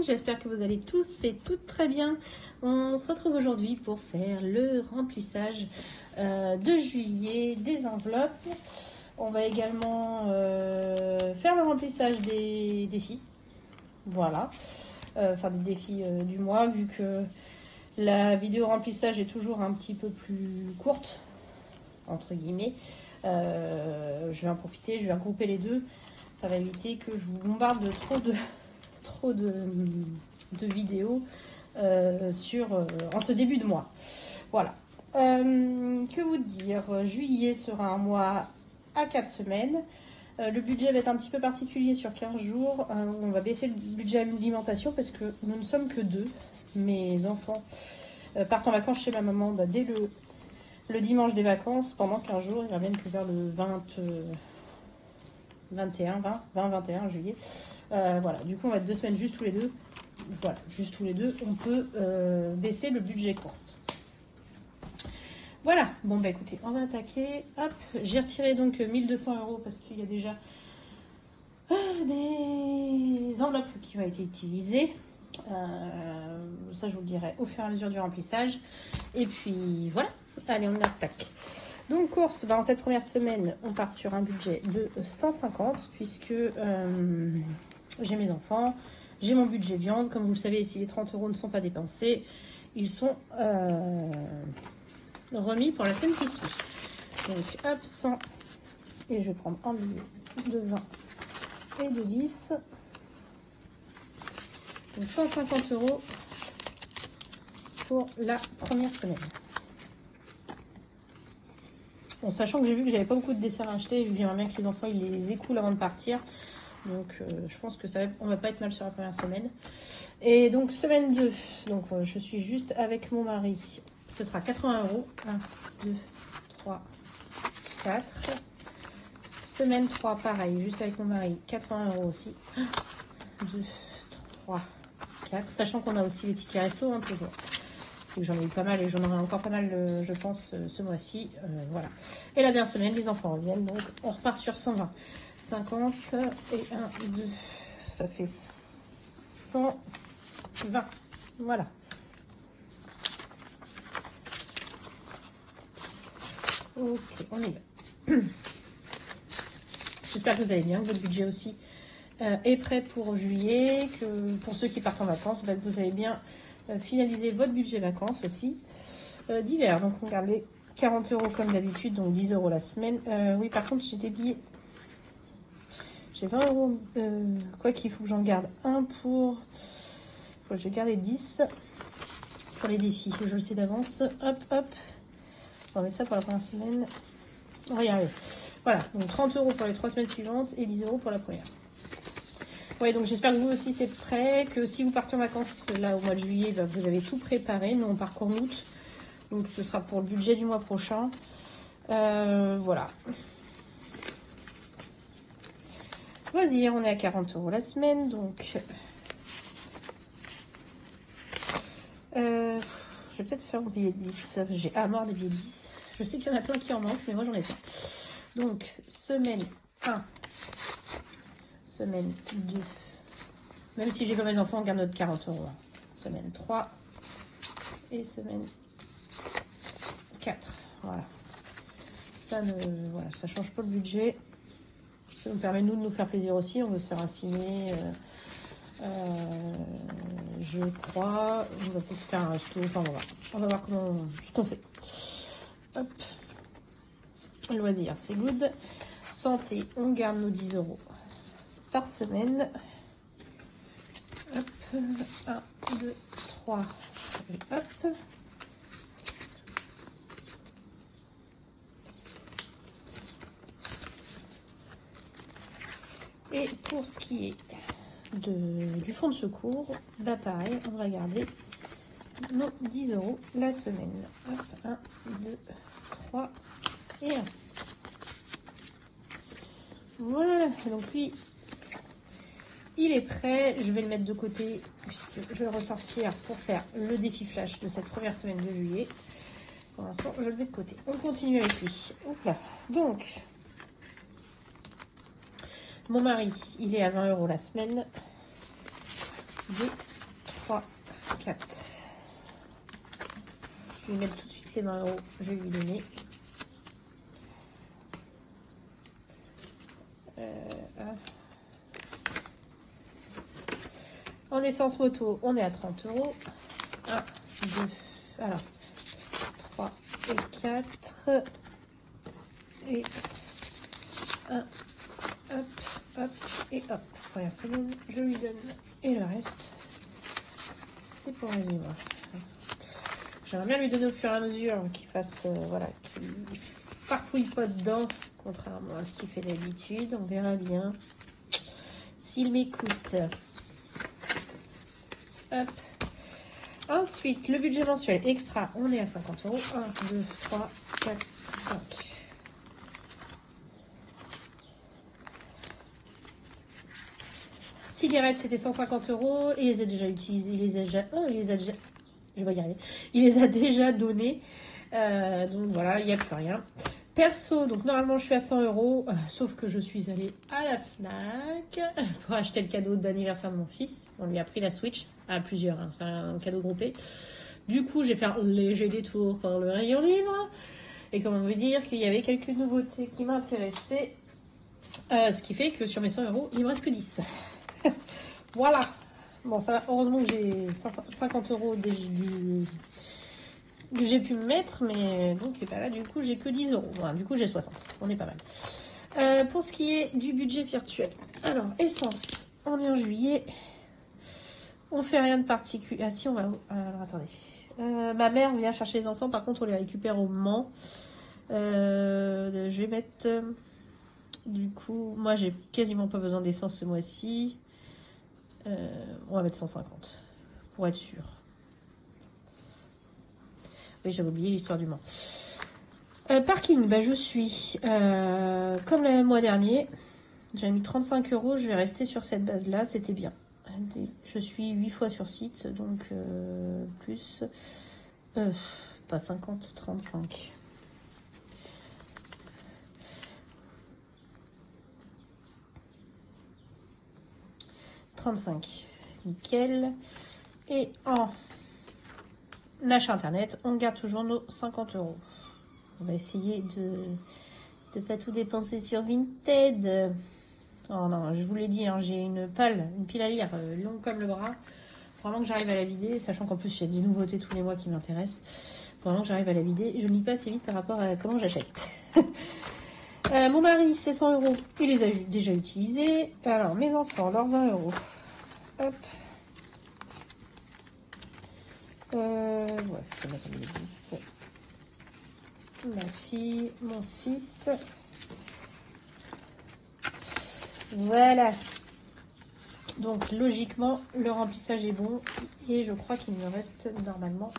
j'espère que vous allez tous et toutes très bien. On se retrouve aujourd'hui pour faire le remplissage de juillet des enveloppes. On va également faire le remplissage des défis. Voilà, enfin des défis du mois, vu que la vidéo remplissage est toujours un petit peu plus courte, entre guillemets. Je vais en profiter, je vais regrouper les deux. Ça va éviter que je vous bombarde de trop de vidéos en ce début de mois. Voilà. Que vous dire, juillet sera un mois à 4 semaines. Le budget va être un petit peu particulier sur 15 jours. On va baisser le budget alimentation parce que nous ne sommes que deux. Mes enfants partent en vacances chez ma maman dès le dimanche des vacances pendant 15 jours. Ils reviennent que vers le 21 juillet. Voilà, du coup on va être 2 semaines juste tous les deux. Voilà, juste tous les deux, on peut baisser le budget course. Voilà, bon bah écoutez, on va attaquer. Hop, j'ai retiré donc 1200 € parce qu'il y a déjà des enveloppes qui ont été utilisées. Ça je vous le dirai au fur et à mesure du remplissage. Et puis voilà, allez on attaque. Donc course, en cette première semaine, on part sur un budget de 150 puisque j'ai mes enfants, j'ai mon budget viande. Comme vous le savez, si les 30 € ne sont pas dépensés, ils sont remis pour la semaine qui suit. Donc hop, 100, et je vais prendre un billet de 20 et de 10. Donc 150 € pour la première semaine. Bon, sachant que j'ai vu que j'avais pas beaucoup de desserts à acheter, vu que j'aimerais bien que les enfants ils les écoulent avant de partir. Donc je pense que on va pas être mal sur la première semaine. Et donc semaine 2, donc je suis juste avec mon mari. Ce sera 80 €. 1, 2, 3, 4. Semaine 3, pareil, juste avec mon mari, 80 € aussi. 1, 2, 3, 4. Sachant qu'on a aussi les tickets resto, hein, toujours. J'en ai eu pas mal et j'en aurai encore pas mal, je pense, ce mois-ci. Voilà. Et la dernière semaine, les enfants reviennent. Donc, on repart sur 120. 50 et 1, 2. Ça fait 120. Voilà. Ok, on y va. J'espère que vous allez bien, que votre budget aussi est prêt pour juillet. Que pour ceux qui partent en vacances, que vous avez bien finaliser votre budget vacances aussi d'hiver. Donc on garde les 40 € comme d'habitude, donc 10 € la semaine. Oui, par contre j'ai des billets, j'ai 20 €, quoi qu'il faut que j'en garde un pour, je vais garder 10 pour les défis, je le sais d'avance. Hop hop, on va mettre ça pour la première semaine, on va y arriver. Voilà, donc 30 € pour les 3 semaines suivantes et 10 € pour la première. Oui, donc j'espère que vous aussi c'est prêt, que si vous partez en vacances là au mois de juillet, vous avez tout préparé. Nous on part qu'en août, donc ce sera pour le budget du mois prochain. Voilà. Loisirs, on est à 40 € la semaine, donc je vais peut-être faire mon billet de 10. J'ai marre des billets de 10. Je sais qu'il y en a plein qui en manquent, mais moi j'en ai pas. Donc semaine 1. Semaine 2, même si j'ai pas mes enfants, on garde notre 40 €. Semaine 3 et semaine 4. Voilà. Ça change pas le budget. Ça nous permet nous de nous faire plaisir aussi. On veut se faire un ciné. Je crois. On va peut-être se faire un resto. Enfin voilà. On va voir ce qu'on fait. Hop. Loisirs, c'est good. Santé, on garde nos 10 € par semaine. Hop, 1, 2, 3, et hop. Et pour ce qui est du fonds de secours, pareil, on va garder nos 10 € la semaine. Hop, 1, 2, 3 et 1. Voilà, donc lui, il est prêt. Je vais le mettre de côté puisque je vais le ressortir pour faire le défi flash de cette première semaine de juillet. Pour l'instant, je le mets de côté. On continue avec lui. Hop là. Donc, mon mari, il est à 20 € la semaine. 2, 3, 4. Je vais lui mettre tout de suite les 20 €. Je vais lui donner. En essence moto, on est à 30 €. 1, 2, alors 3 et 4. Et 1, hop, hop et hop. Première semaine, je lui donne. Et le reste, c'est pour les livres. J'aimerais bien lui donner au fur et à mesure qu'il fasse, voilà, qu'il farfouille pas dedans, contrairement à ce qu'il fait d'habitude. On verra bien s'il m'écoute. Hop. Ensuite, le budget mensuel extra, on est à 50 €. 1, 2, 3, 4, 5. Cigarettes, c'était 150 €. Il les a déjà utilisés. Il les a déjà. Oh, il les a déjà. Je vais y arriver. Il les a déjà donnés. Donc voilà, il n'y a plus rien. Perso, donc normalement je suis à 100 €, sauf que je suis allée à la Fnac pour acheter le cadeau d'anniversaire de mon fils. On lui a pris la Switch à plusieurs, hein, c'est un cadeau groupé. Du coup, j'ai fait un léger détour par le rayon livre. Et comment vous dire qu'il y avait quelques nouveautés qui m'intéressaient. Ce qui fait que sur mes 100 €, il me reste que 10. Voilà. Bon, ça va. Heureusement que j'ai 50 € que j'ai pu me mettre, mais donc là, du coup, j'ai que 10 €. Voilà, du coup, j'ai 60. On est pas mal. Pour ce qui est du budget virtuel, alors, essence, on est en juillet. On fait rien de particulier. Ah, si, on va. Alors, attendez. Ma mère vient chercher les enfants, par contre, on les récupère au Mans. Je vais mettre. Du coup, moi, j'ai quasiment pas besoin d'essence ce mois-ci. On va mettre 150 pour être sûr. Oui, j'avais oublié l'histoire du Mans. Parking, bah, je suis comme le mois dernier. J'ai mis 35 €. Je vais rester sur cette base-là. C'était bien. Je suis 8 fois sur site, donc plus pas 50, 35. Nickel. Et en achat internet, on garde toujours nos 50 €. On va essayer de pas tout dépenser sur Vinted. Oh non, je vous l'ai dit, hein, j'ai une pile à lire longue comme le bras. Vraiment que j'arrive à la vider, sachant qu'en plus il y a des nouveautés tous les mois qui m'intéressent. Vraiment que j'arrive à la vider. Je ne lis pas assez vite par rapport à comment j'achète. Mon mari, c'est 100 €. Il les a déjà utilisés. Alors, mes enfants, leurs 20 €. Hop. Ouais, je vais mettre les 10. Ma fille, mon fils. Voilà. Donc, logiquement, le remplissage est bon. Et je crois qu'il me reste normalement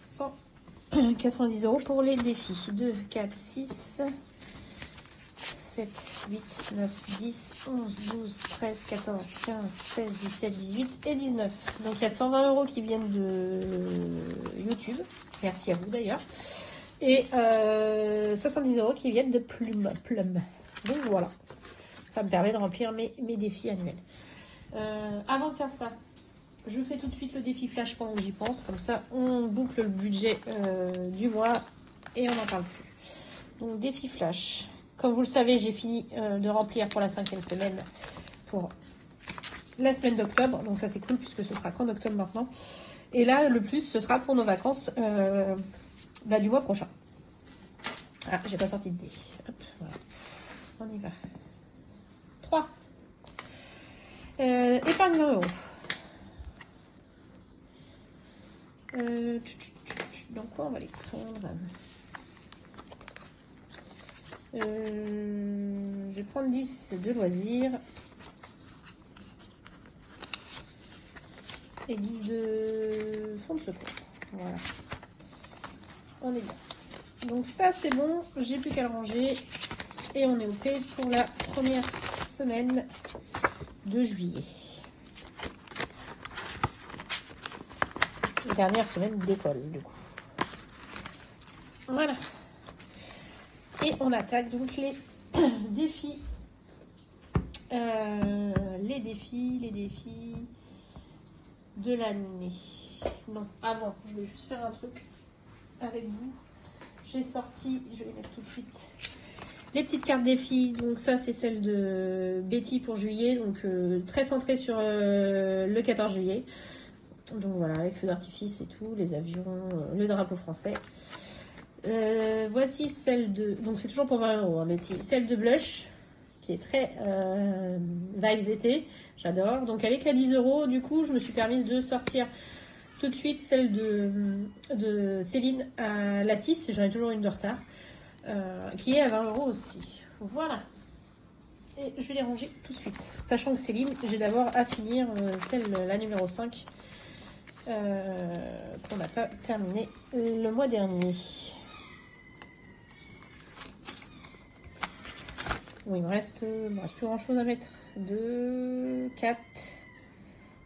190 € pour les défis. 2, 4, 6... 7, 8, 9, 10, 11, 12, 13, 14, 15, 16, 17, 18 et 19. Donc il y a 120 € qui viennent de YouTube. Merci à vous d'ailleurs. Et 70 € qui viennent de Plum. Donc voilà. Ça me permet de remplir mes défis annuels. Avant de faire ça, je fais tout de suite le défi flash pendant que j'y pense. Comme ça, on boucle le budget du mois et on n'en parle plus. Donc défi flash. Comme vous le savez, j'ai fini de remplir pour la 5e semaine pour la semaine d'octobre. Donc ça c'est cool puisque ce sera qu'en octobre maintenant. Et là, le plus, ce sera pour nos vacances du mois prochain. Ah, j'ai pas sorti de dés. Hop, voilà. On y va. 3. Épargne 20 €. Donc quoi, on va les prendre. Je vais prendre 10 de loisirs et 10 de fonds de secours. Voilà. On est bien. Donc ça c'est bon, j'ai plus qu'à le ranger et on est OK pour la première semaine de juillet. La dernière semaine d'école du coup. Voilà. Et on attaque donc les défis. Les défis. de l'année. Non, avant, je vais juste faire un truc avec vous. J'ai sorti, je vais les mettre tout de suite, les petites cartes défis. Donc ça, c'est celle de Betty pour juillet, donc très centrée sur le 14 juillet. Donc voilà, avec feux d'artifice et tout, les avions, le drapeau français. Voici celle de, donc c'est toujours pour 20 €, hein, Betty. Celle de Blush, qui est très vibes été, j'adore. Donc elle est qu'à 10 €. Du coup, je me suis permise de sortir tout de suite celle de Céline à la 6, j'en ai toujours une de retard, qui est à 20 € aussi. Voilà. Et je vais les ranger tout de suite. Sachant que Céline, j'ai d'abord à finir la numéro 5, qu'on n'a pas terminé le mois dernier. Bon, il me reste plus grand chose à mettre. 2, 4.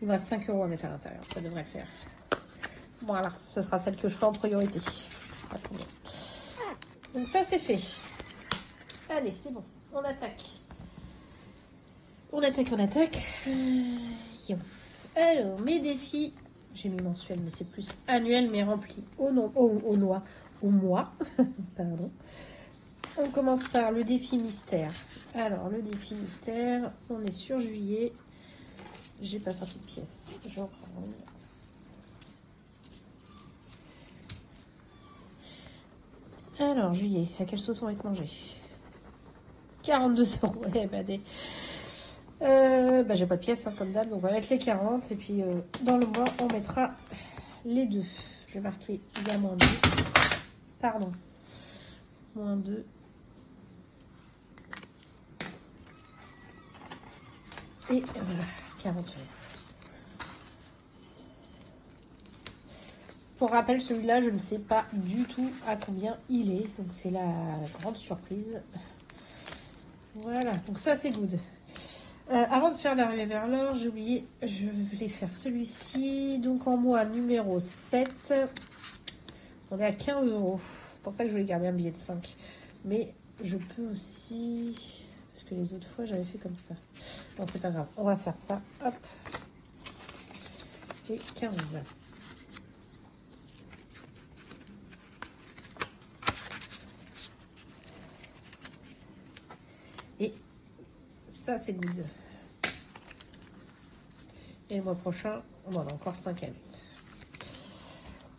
Il me reste 5 € à mettre à l'intérieur. Ça devrait le faire. Voilà, ce sera celle que je ferai en priorité. Donc ça, c'est fait. Allez, c'est bon. On attaque. On attaque. Alors, mes défis. J'ai mis mensuel, mais c'est plus annuel, mais rempli au mois. Pardon. On commence par le défi mystère. Alors, le défi mystère, on est sur juillet. J'ai pas sorti de pièces. Je reprends. Alors, juillet, à quelle sauce on va être mangé? 42 €. Eh ben, j'ai pas de pièces, hein, comme d'hab. Donc, on va mettre les 40. Et puis, dans le mois, on mettra les 2. Je vais marquer il y a moins 2. Pardon. Moins 2. Et 40 €. Pour rappel, celui-là, je ne sais pas du tout à combien il est. Donc, c'est la grande surprise. Voilà, donc ça, c'est good. Avant de faire l'arrivée vers l'or, j'ai oublié, je voulais faire celui-ci. Donc, en mois numéro 7, on est à 15 €. C'est pour ça que je voulais garder un billet de 5. Mais je peux aussi... Parce que les autres fois, j'avais fait comme ça. Non, c'est pas grave. On va faire ça. Hop. Et 15. Et ça, c'est good. Et le mois prochain, on en a encore 5 à mettre.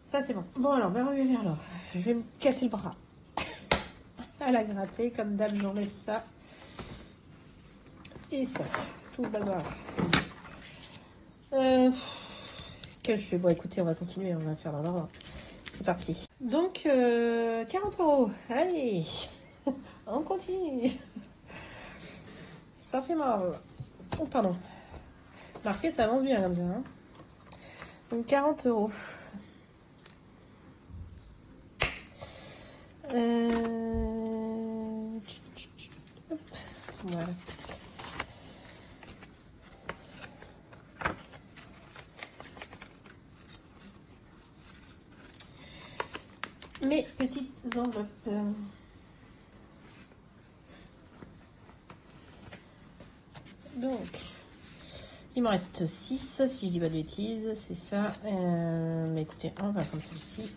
Ça, c'est bon. Bon, alors, vers l'or. Je vais me casser le bras. À la gratter. Comme d'hab, j'enlève ça. Et ça. Tout le bazar. Quel je fais? Bon, écoutez, on va continuer. On va faire dans l'ordre. C'est parti. Donc, 40 €. Allez. On continue. Ça fait mal. Oh, pardon. Marqué, ça avance bien comme ça. Hein. Donc, 40 €. Voilà. Mes petites enveloppes. Donc, il m'en reste 6, si je dis pas de bêtises, c'est ça. Mais écoutez, on va prendre celui-ci.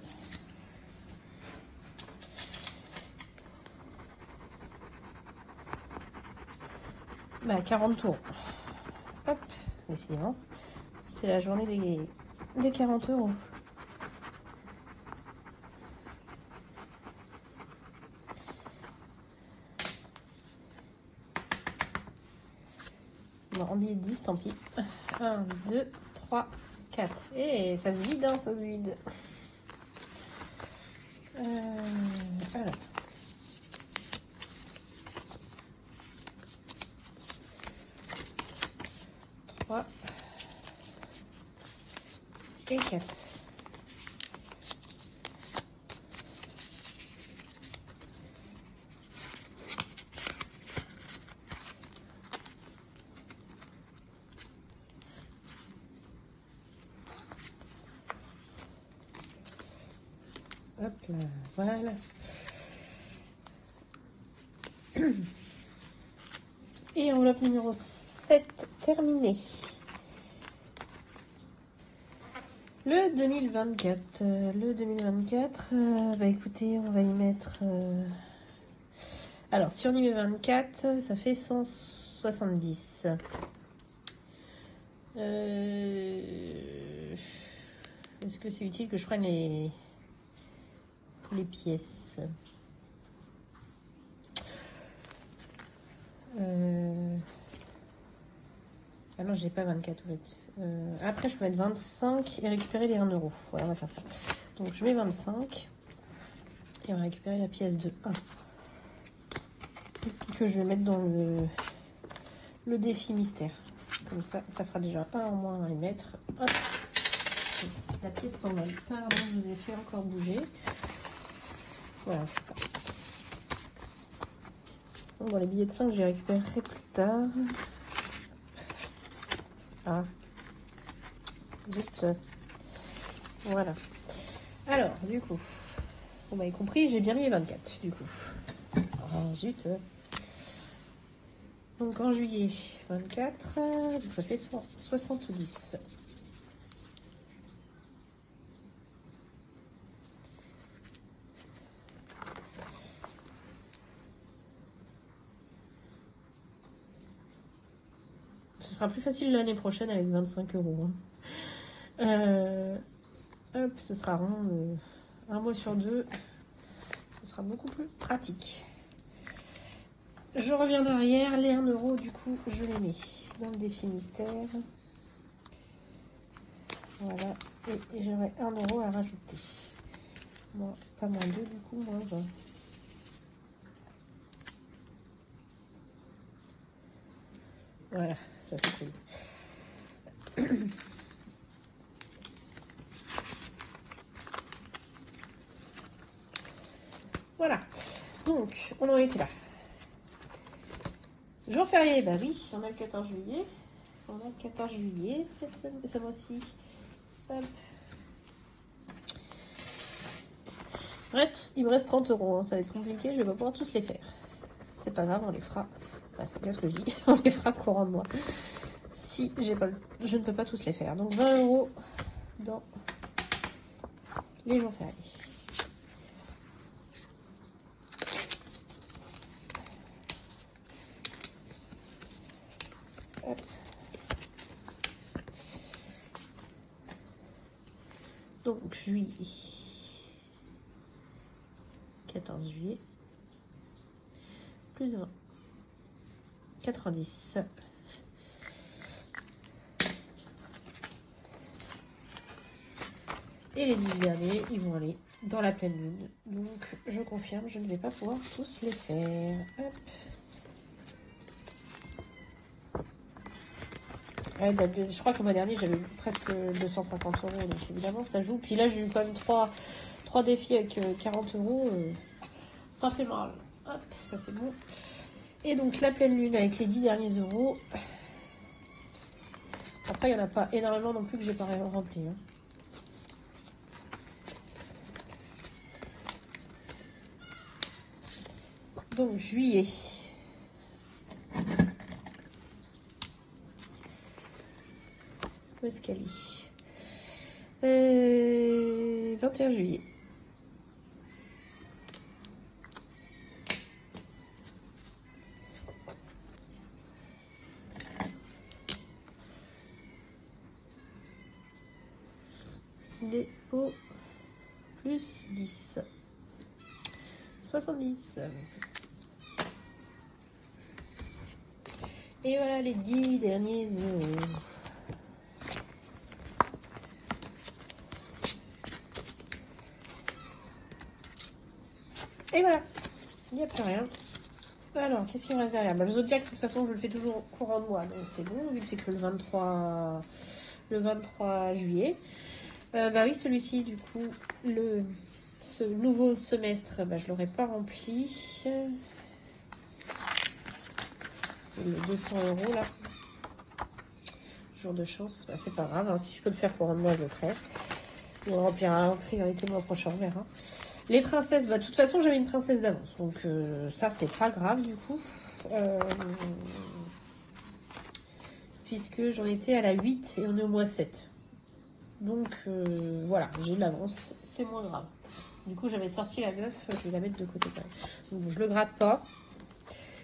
Bah, 40 tours. Hop, décidément. C'est la journée des 40 €. Bon, en billet de 10, tant pis. 1, 2, 3, 4. Et ça se vide, hein, ça se vide. Alors. Et 4. Hop là, voilà. Et enveloppe numéro 7 terminée. Le 2024. Le 2024, bah écoutez, on va y mettre... Alors, si on y met 24, ça fait 170. Est-ce que c'est utile que je prenne les pièces? Ah non, j'ai pas 24 en fait. Après, je peux mettre 25 et récupérer les 1 euro. Ouais, on va faire ça. Donc, je mets 25 et on va récupérer la pièce de 1 que je vais mettre dans le défi mystère. Comme ça, ça fera déjà un en moins à y mettre. Hop. La pièce s'envole. Pardon, je vous ai fait encore bouger. Voilà, c'est ça. Bon, les billets de 5, j'ai récupérerai plus tard. Ah. Zut. Voilà. Alors, du coup, vous m'avez compris, j'ai bien mis les 24, du coup. Ah, zut. Donc, en juillet, 24, donc ça fait 170. Ce sera plus facile l'année prochaine avec 25 euros. Hop, ce sera rond. Un mois sur deux. Ce sera beaucoup plus pratique. Je reviens derrière. Les 1 euro, du coup, je les mets dans le défi mystère. Voilà. Et j'aurai 1 euro à rajouter. Bon, pas moins 2, du coup, moins 1. Voilà, ça c'est cool. Voilà. Donc, on en était là. Jour férié, bah oui, on a le 14 juillet. On a le 14 juillet, ce mois-ci. Hop. Bref, il me reste 30 euros. Hein. Ça va être compliqué, je vais pas pouvoir tous les faire. C'est pas grave, on les fera. Enfin, c'est bien ce que je dis. On les fera courant de mois. Si j'ai pas je ne peux pas tous les faire. Donc 20 euros dans les jours fériés. Hop. Donc juillet. 14 juillet. Plus 20. 90. Et les 10 derniers, ils vont aller dans la pleine lune. Donc, je confirme, je ne vais pas pouvoir tous les faire. Hop. Ouais, je crois que le mois dernier, j'avais eu presque 250 euros. Donc, évidemment, ça joue. Puis là, j'ai eu quand même 3 défis avec 40 euros. Ça fait mal. Hop, ça c'est bon. Et donc, la pleine lune avec les 10 derniers euros. Après, il n'y en a pas énormément non plus que j'ai pas rempli. Hein. Donc, juillet. Où est-ce qu'elle est 21 juillet. Dépôt plus 10. 70. Et voilà les 10 derniers euros. Et voilà, il n'y a plus rien. Alors, qu'est-ce qu'il me reste derrière? Le Zodiac, de toute façon, je le fais toujours courant de mois, donc c'est bon, vu que c'est que le 23 juillet. Bah oui, celui-ci, du coup, ce nouveau semestre, bah, je ne l'aurais pas rempli. C'est le 200 euros, là. Jour de chance, bah, c'est pas grave, hein. Si je peux le faire courant de mois, je le ferai. On remplira en priorité le mois prochain, on verra. Les princesses, bah, de toute façon, j'avais une princesse d'avance. Donc, ça, c'est pas grave, du coup. Puisque j'en étais à la 8 et on est au mois 7. Donc voilà, j'ai de l'avance, c'est moins grave. Du coup, j'avais sorti la 9, je vais la mettre de côté quand même. Donc je le gratte pas.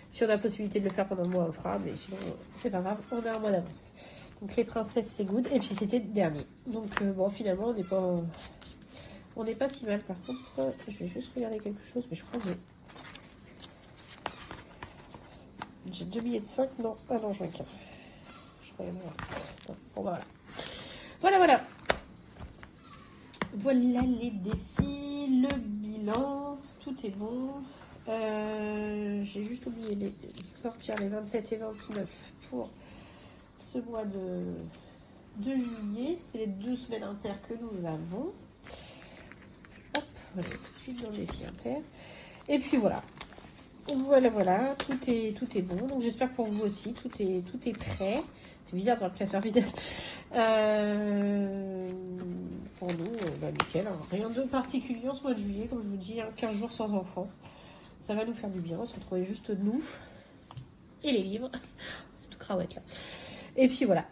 Si on a la possibilité de le faire pendant le mois, on le fera, mais sinon, c'est pas grave, on a un mois d'avance. Donc les princesses, c'est good. Et puis c'était le dernier. Donc bon, finalement, on n'est pas si mal. Par contre, je vais juste regarder quelque chose, mais je crois que j'ai 2 billets de 5. Non, ah non, j'en ai qu'un. Je croyais voir. Bon, bah, voilà. Voilà, voilà. Voilà les défis, le bilan, tout est bon. J'ai juste oublié de sortir les 27 et 29 pour ce mois de juillet. C'est les 2 semaines impaires que nous avons. Hop, voilà, tout de suite dans le défi impair. Et puis voilà. Voilà, voilà, tout est bon. Donc j'espère que pour vous aussi, tout est prêt. C'est bizarre de voir le classeur vide. Pour nous, bah, nickel, hein. Rien de particulier en ce mois de juillet, comme je vous dis, hein, 15 jours sans enfants. Ça va nous faire du bien, on se retrouver juste nous et les livres. C'est tout cravate là. Et puis voilà.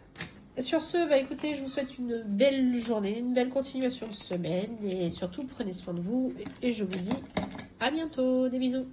Sur ce, bah écoutez, je vous souhaite une belle journée, une belle continuation de semaine et surtout prenez soin de vous et je vous dis à bientôt. Des bisous.